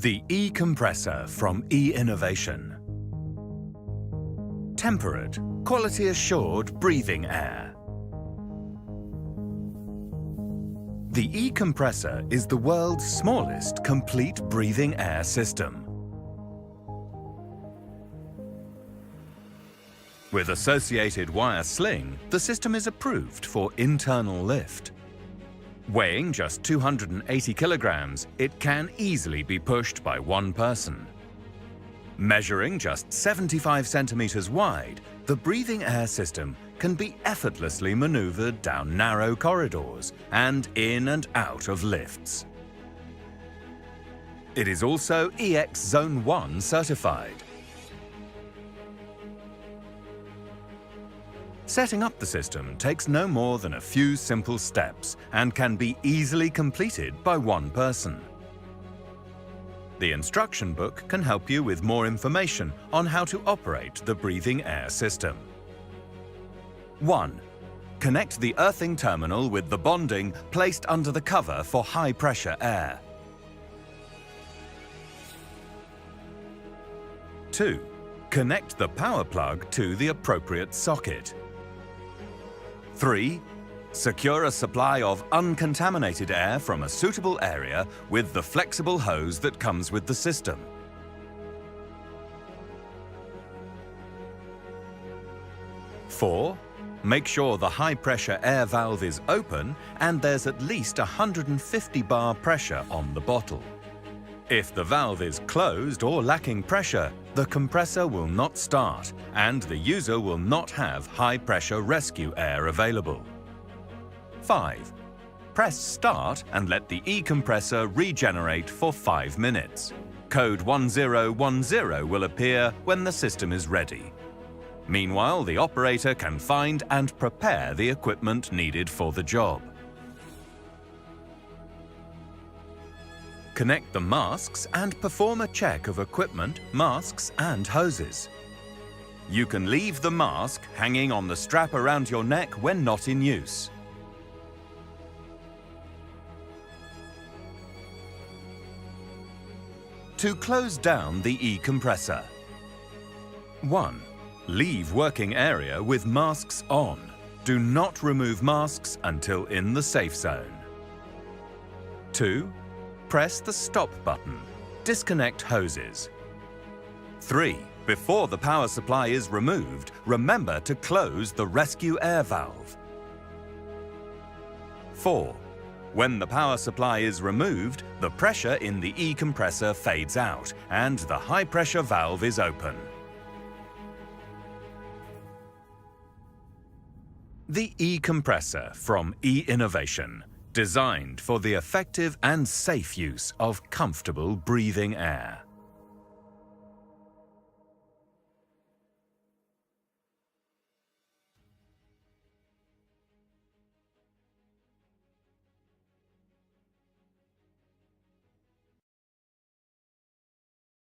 The E-Compressor from E-Innovation. Temperate, quality-assured breathing air. The E-Compressor is the world's smallest complete breathing air system. With associated wire sling, the system is approved for internal lift. Weighing just 280 kilograms, it can easily be pushed by one person. Measuring just 75 centimeters wide, the breathing air system can be effortlessly maneuvered down narrow corridors and in and out of lifts. It is also EX Zone 1 certified. Setting up the system takes no more than a few simple steps and can be easily completed by one person. The instruction book can help you with more information on how to operate the breathing air system. 1. Connect the earthing terminal with the bonding placed under the cover for high-pressure air. 2. Connect the power plug to the appropriate socket. 3. Secure a supply of uncontaminated air from a suitable area with the flexible hose that comes with the system. 4. Make sure the high-pressure air valve is open and there's at least 150 bar pressure on the bottle. If the valve is closed or lacking pressure, the compressor will not start and the user will not have high-pressure rescue air available. 5. Press Start and let the E-Compressor regenerate for 5 minutes. Code 1010 will appear when the system is ready. Meanwhile, the operator can find and prepare the equipment needed for the job. Connect the masks and perform a check of equipment, masks and hoses. You can leave the mask hanging on the strap around your neck when not in use. To close down the E-Compressor. 1. Leave working area with masks on. Do not remove masks until in the safe zone. 2. Press the stop button. Disconnect hoses. 3. Before the power supply is removed, remember to close the rescue air valve. 4. When the power supply is removed, the pressure in the E-Compressor fades out and the high-pressure valve is open. The E-Compressor from E-Innovation. Designed for the effective and safe use of comfortable breathing air.